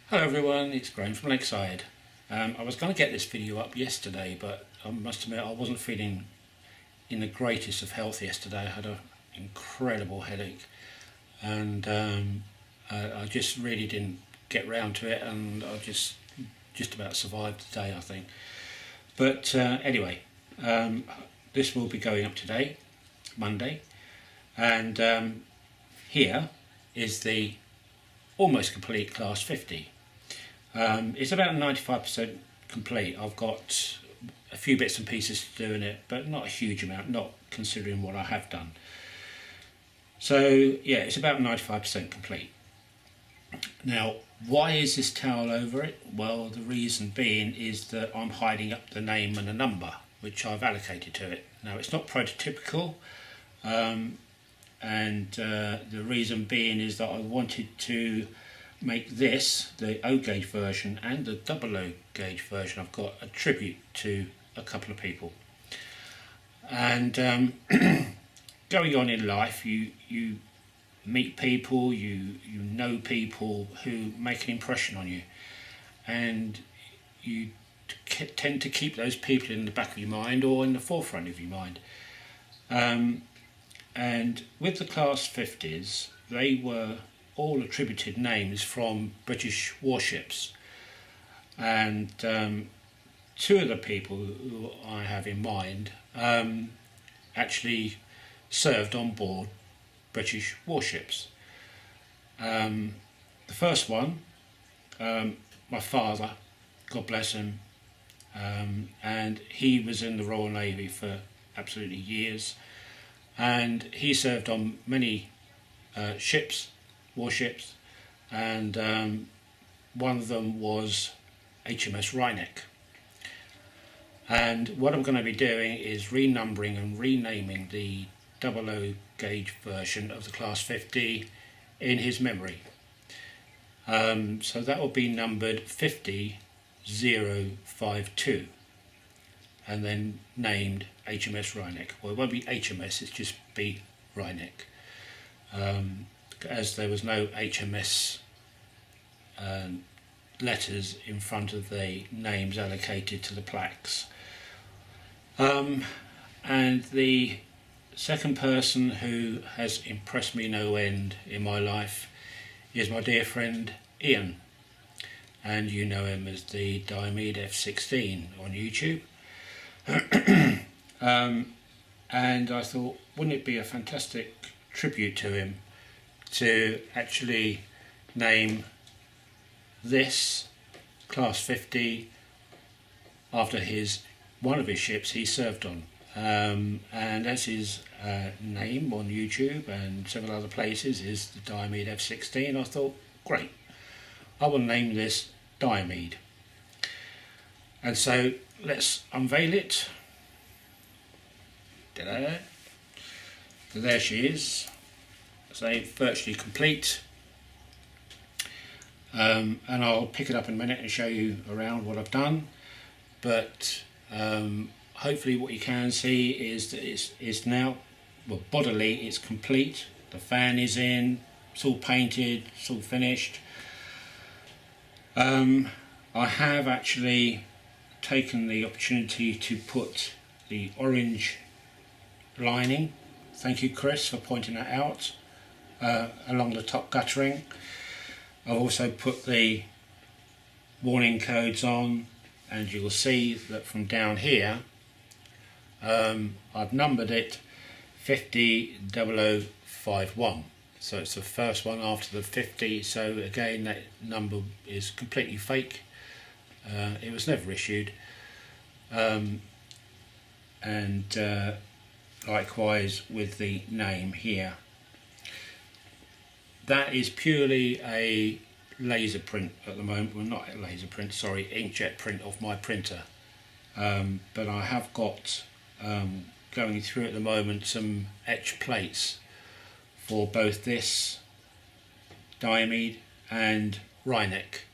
Hello everyone, it's Graham from Lakeside. I was going to get this video up yesterday, but I must admit I wasn't feeling in the greatest of health yesterday. I had an incredible headache and I just really didn't get round to it, and I just about survived the day, I think. But anyway, this will be going up today, Monday, and here is the almost complete Class 50. It's about 95% complete. I've got a few bits and pieces to do in it, but not a huge amount, not considering what I have done. So yeah, it's about 95% complete. Now, why is this towel over it? Well, the reason being is that I'm hiding up the name and the number which I've allocated to it. Now, it's not prototypical, and the reason being is that I wanted to make this, the O gauge version, and the double O gauge version I've got, a tribute to a couple of people. And going on in life, you meet people, you know people who make an impression on you, and you tend to keep those people in the back of your mind or in the forefront of your mind. And with the Class 50s, they were all attributed names from British warships, and two of the people who I have in mind actually served on board British warships. The first one, my father, God bless him, and he was in the Royal Navy for absolutely years, and he served on many warships, and one of them was HMS Rheineck. And what I'm going to be doing is renumbering and renaming the double O gauge version of the Class 50 in his memory. So that will be numbered 50052 and then named HMS Rheineck. Well, it won't be HMS, it's just be Rheineck, as there was no HMS letters in front of the names allocated to the plaques. And the second person who has impressed me no end in my life is my dear friend Ian, and you know him as the Diomede F16 on YouTube. And I thought, wouldn't it be a fantastic tribute to him to actually name this Class 50 after one of his ships he served on, and as his name on YouTube and several other places is the Diomede F16, I thought, great, I will name this Diomede. And so let's unveil it. Ta-da. So there she is. So virtually complete, and I'll pick it up in a minute and show you around what I've done, but hopefully what you can see is that it's now, well, bodily it's complete. The fan is in, it's all painted, it's all finished. I have actually taken the opportunity to put the orange lining, thank you Chris for pointing that out, along the top guttering. I've also put the warning codes on, and you will see that from down here I've numbered it 50051, so it's the first one after the 50. So again, that number is completely fake, it was never issued, and likewise with the name here. That is purely a laser print at the moment. Well, not a laser print, sorry, inkjet print off my printer. But I have got, going through at the moment, some etch plates for both this Diomede and Rheineck,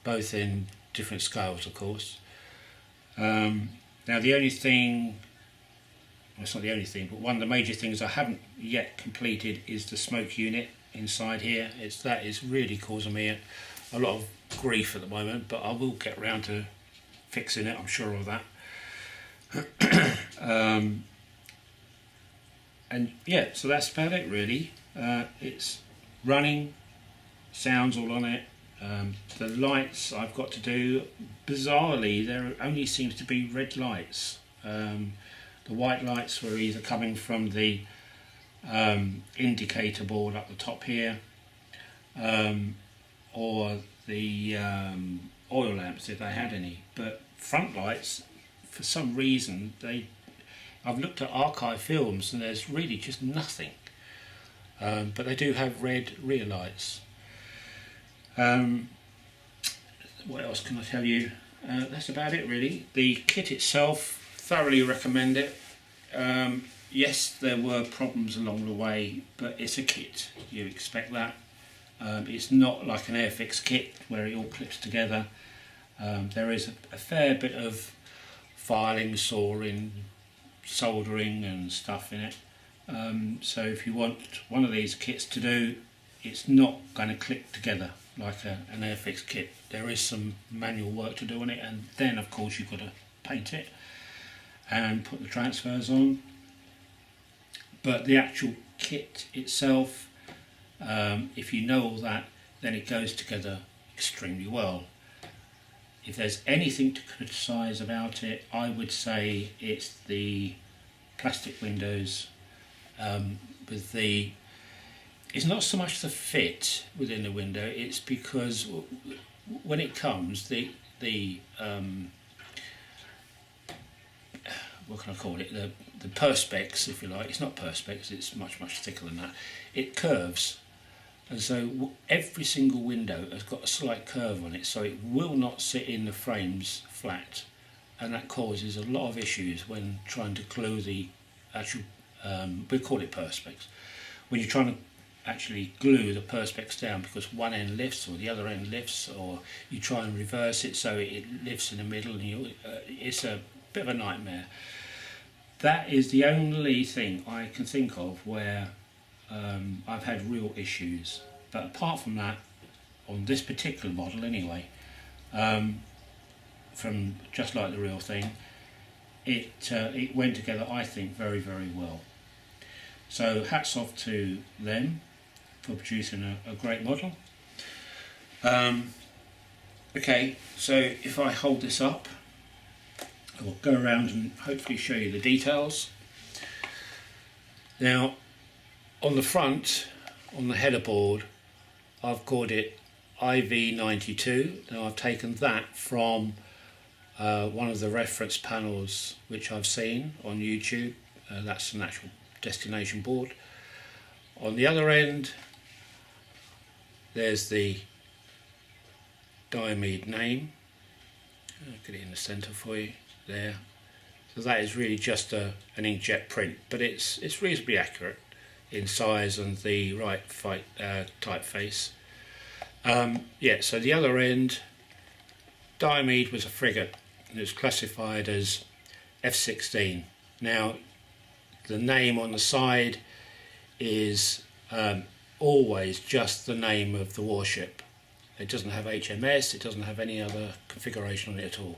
both in different scales, of course. Now the only thing, well, it's not the only thing, but one of the major things I haven't yet completed is the smoke unit inside here. That is really causing me a lot of grief at the moment, but I will get around to fixing it, I'm sure of that. And yeah, so that's about it really. It's running, sounds all on it. The lights I've got to do, bizarrely there only seems to be red lights. The white lights were either coming from the indicator board up the top here, or the oil lamps if they had any. But front lights, for some reason, I've looked at archive films and there's really just nothing. But they do have red rear lights. What else can I tell you? That's about it really. The kit itself, thoroughly recommend it. Yes, there were problems along the way, but it's a kit, you expect that. It's not like an Airfix kit where it all clips together. There is a fair bit of filing, sawing, soldering and stuff in it. So if you want one of these kits to do, it's not going to click together like an Airfix kit. There is some manual work to do on it, and then of course you've got to paint it and put the transfers on. But the actual kit itself, if you know all that, then it goes together extremely well. If there's anything to criticise about it, I would say it's the plastic windows. It's not so much the fit within the window, it's because when it comes, the what can I call it, the perspex, if you like, it's not perspex, it's much thicker than that, it curves, and so every single window has got a slight curve on it, so it will not sit in the frames flat, and that causes a lot of issues when trying to glue the actual, we call it perspex, when you're trying to actually glue the perspex down, because one end lifts or the other end lifts, or you try and reverse it so it lifts in the middle, and it's a bit of a nightmare. That is the only thing I can think of where I've had real issues, but apart from that, on this particular model anyway, from just like the real thing, it went together, I think, very well. So hats off to them for producing a great model. Okay, so if I hold this up, I will go around and hopefully show you the details. Now, on the front, on the header board, I've called it IV92. Now I've taken that from one of the reference panels which I've seen on YouTube. That's an actual destination board. On the other end, there's the diamide name. I'll get it in the centre for you there. So that is really just an inkjet print, but it's reasonably accurate in size and the right typeface. Yeah, so the other end, Diomede was a frigate. It was classified as F-16. Now, the name on the side is always just the name of the warship. It doesn't have HMS, it doesn't have any other configuration on it at all.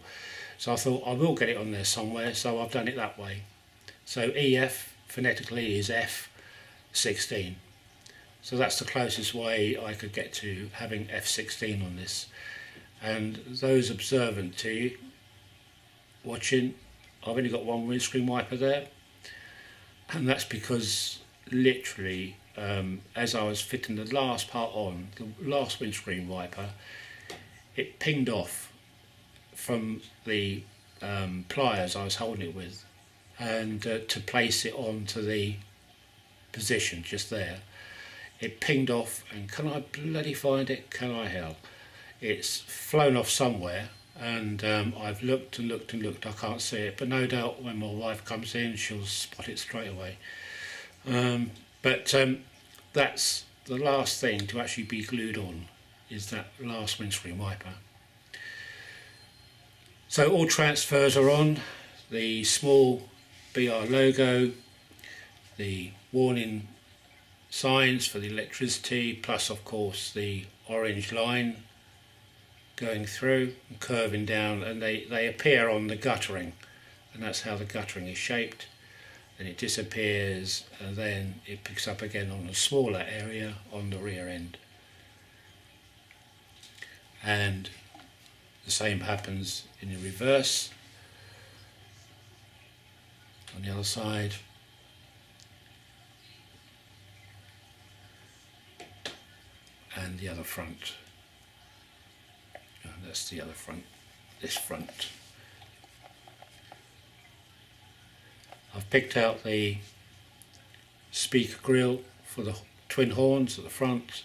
So I thought I will get it on there somewhere, so I've done it that way. So EF phonetically is F-16. So that's the closest way I could get to having F-16 on this. And those observant to you, watching, I've only got one windscreen wiper there, and that's because literally as I was fitting the last part on, the last windscreen wiper, it pinged off from the pliers I was holding it with, and to place it onto the position just there, it pinged off, and can I bloody find it? Can I help? It's flown off somewhere, and I've looked and looked and looked, I can't see it, but no doubt when my wife comes in she'll spot it straight away. But that's the last thing to actually be glued on, is that last windscreen wiper. So all transfers are on, the small BR logo, the warning signs for the electricity, plus of course the orange line going through and curving down, and they appear on the guttering, and that's how the guttering is shaped. Then it disappears, and then it picks up again on a smaller area on the rear end. And the same happens in the reverse on the other side. And the other front. That's the other front, this front. I've picked out the speaker grille for the twin horns at the front.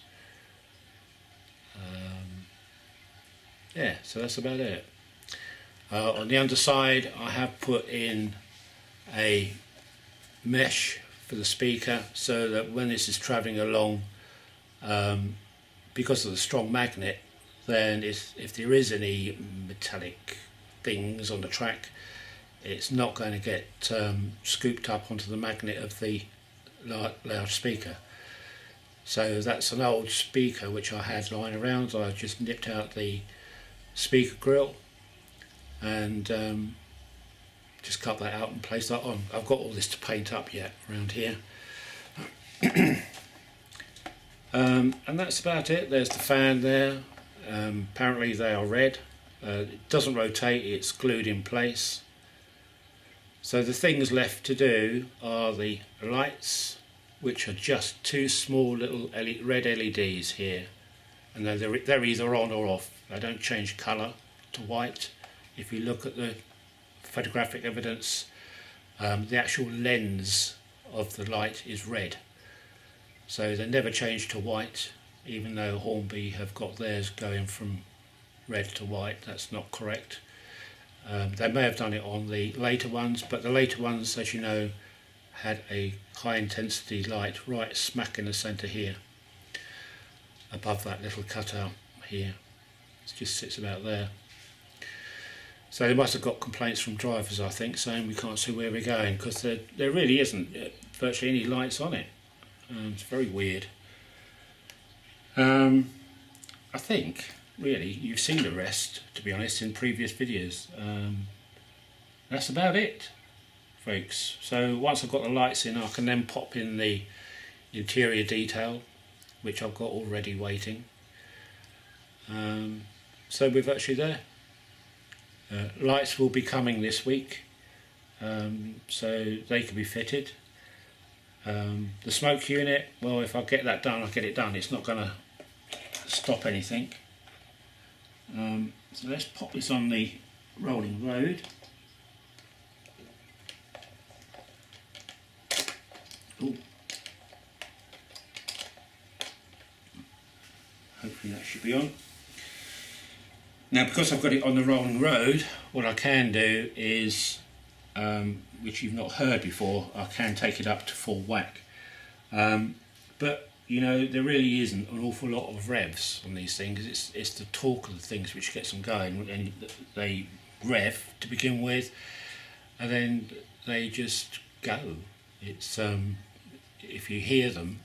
Yeah, so that's about it. On the underside I have put in a mesh for the speaker, so that when this is travelling along, because of the strong magnet, then if there is any metallic things on the track, it's not going to get scooped up onto the magnet of the loudspeaker. So that's an old speaker which I had lying around. I just nipped out the speaker grille and just cut that out and place that on. I've got all this to paint up yet around here. And that's about it. There's the fan there. Apparently they are red. It doesn't rotate, it's glued in place. So the things left to do are the lights, which are just two small little red LEDs here, and they're either on or off. They don't change colour to white. If you look at the photographic evidence, the actual lens of the light is red, so they never change to white, even though Hornby have got theirs going from red to white. That's not correct. They may have done it on the later ones, but the later ones, as you know, had a high intensity light right smack in the centre here, above that little cutout here. It just sits about there. So they must have got complaints from drivers, I think, saying we can't see where we're going, because there really isn't virtually any lights on it. It's very weird. I think really you've seen the rest, to be honest, in previous videos. That's about it, folks. So once I've got the lights in, I can then pop in the interior detail, which I've got already waiting. So we're virtually there. Lights will be coming this week, so they can be fitted. The smoke unit, well, if I get that done, I'll get it done. It's not going to stop anything. So let's pop this on the rolling road. Ooh. Hopefully that should be on. Now, because I've got it on the rolling road, what I can do is, which you've not heard before, I can take it up to full whack. But you know, there really isn't an awful lot of revs on these things. It's the torque of the things which gets them going, and they rev to begin with, and then they just go. It's if you hear them,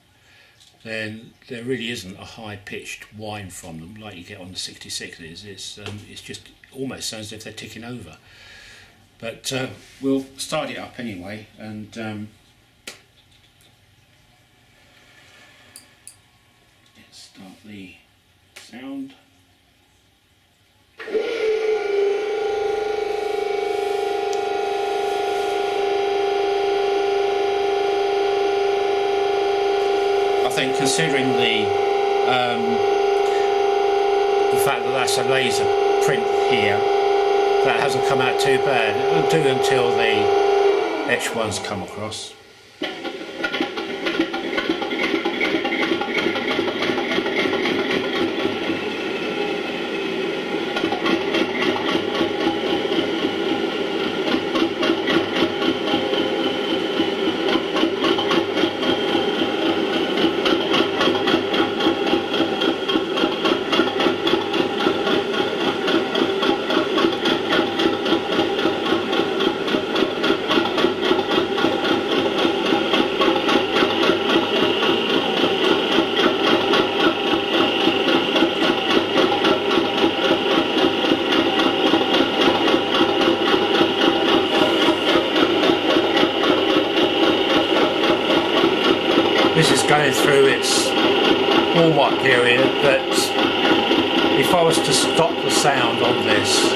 then there really isn't a high-pitched whine from them like you get on the 66s. It's just almost sounds as if they're ticking over. But we'll start it up anyway, and let's start the sound. I think, considering the fact that that's a laser print here, that hasn't come out too bad. It'll do until the etched ones come across. going through its warm-up period, but if I was to stop the sound on this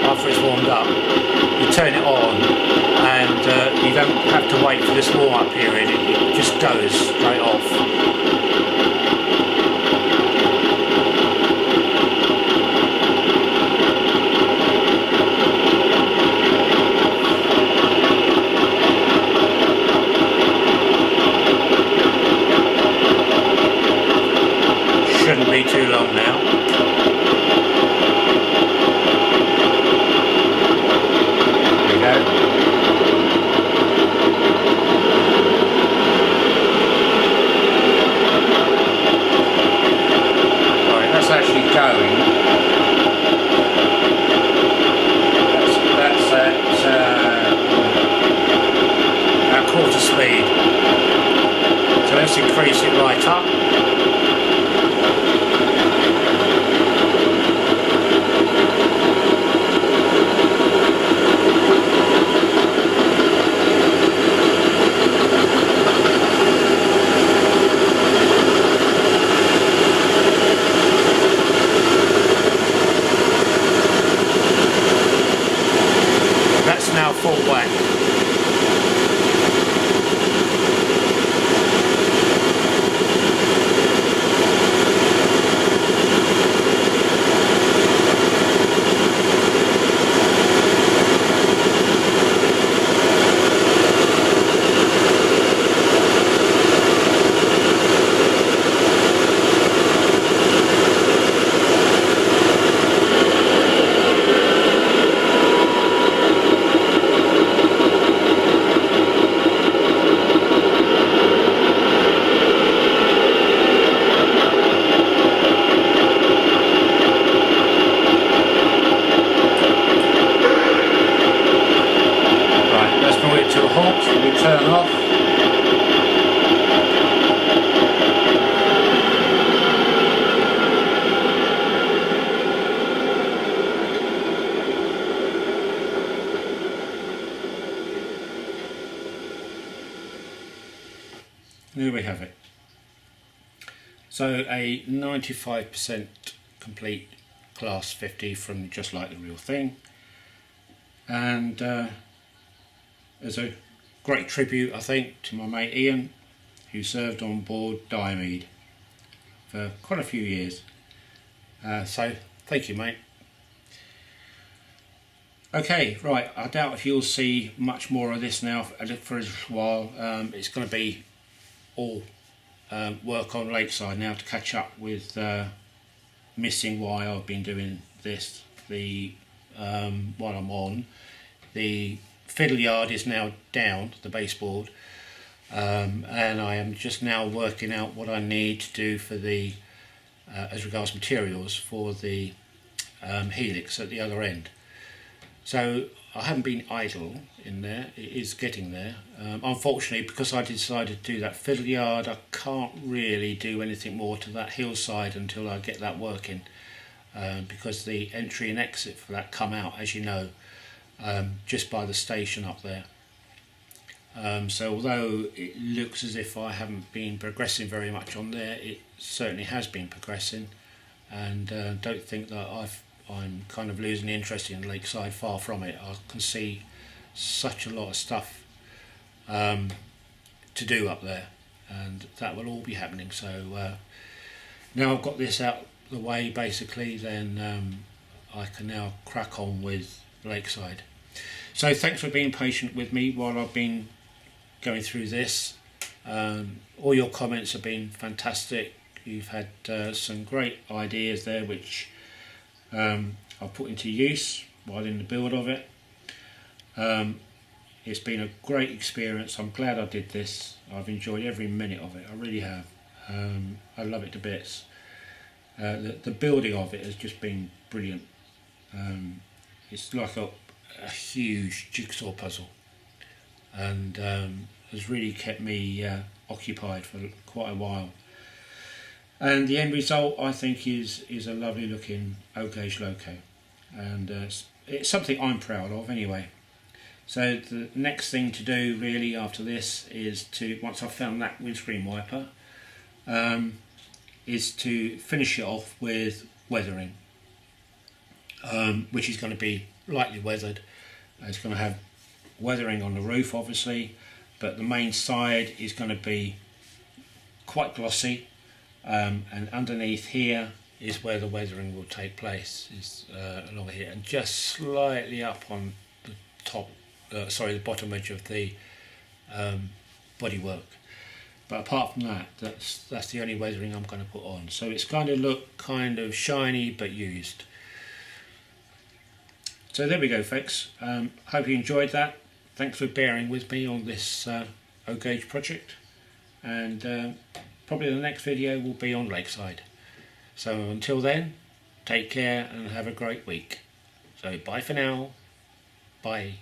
after it's warmed up, you turn it on and you don't have to wait for this warm-up period, it just goes straight off. Shouldn't be too long now. There we go. Right, that's actually going. That's at quarter speed. So let's increase it right up. Now full whack. To a halt, we turn off. There we have it. So a 95% complete class 50 from Just Like the Real Thing, and as a great tribute, I think, to my mate Ian, who served on board Diomede for quite a few years. So thank you, mate. Okay, right, I doubt if you'll see much more of this now for a while. It's going to be all work on Lakeside now to catch up with missing why I've been doing this. While I'm on, the fiddle yard is now down, the baseboard, and I am just now working out what I need to do for the as regards materials for the helix at the other end. So I haven't been idle in there, it is getting there. Unfortunately, because I decided to do that fiddle yard, I can't really do anything more to that hillside until I get that working, because the entry and exit for that come out, as you know, just by the station up there. So although it looks as if I haven't been progressing very much on there, it certainly has been progressing, and don't think that I'm kind of losing interest in Lakeside. Far from it. I can see such a lot of stuff to do up there, and that will all be happening. So now I've got this out the way basically, then I can now crack on with Lakeside. So thanks for being patient with me while I've been going through this. All your comments have been fantastic. You've had some great ideas there which I've put into use while in the build of it. It's been a great experience. I'm glad I did this. I've enjoyed every minute of it, I really have. I love it to bits. The building of it has just been brilliant. It's like a huge jigsaw puzzle, and has really kept me occupied for quite a while. And the end result, I think, is a lovely looking O-gauge loco, and it's something I'm proud of anyway. So the next thing to do really after this is to, once I've found that windscreen wiper, is to finish it off with weathering, which is going to be lightly weathered. It's going to have weathering on the roof obviously, but the main side is going to be quite glossy, and underneath here is where the weathering will take place, is along here, and just slightly up on the top, the bottom edge of the bodywork. But apart from that, that's the only weathering I'm going to put on. So it's going to look kind of shiny but used. So there we go, folks. Hope you enjoyed that. Thanks for bearing with me on this O-Gauge project, and probably the next video will be on Lakeside. So until then, take care and have a great week. So bye for now. Bye.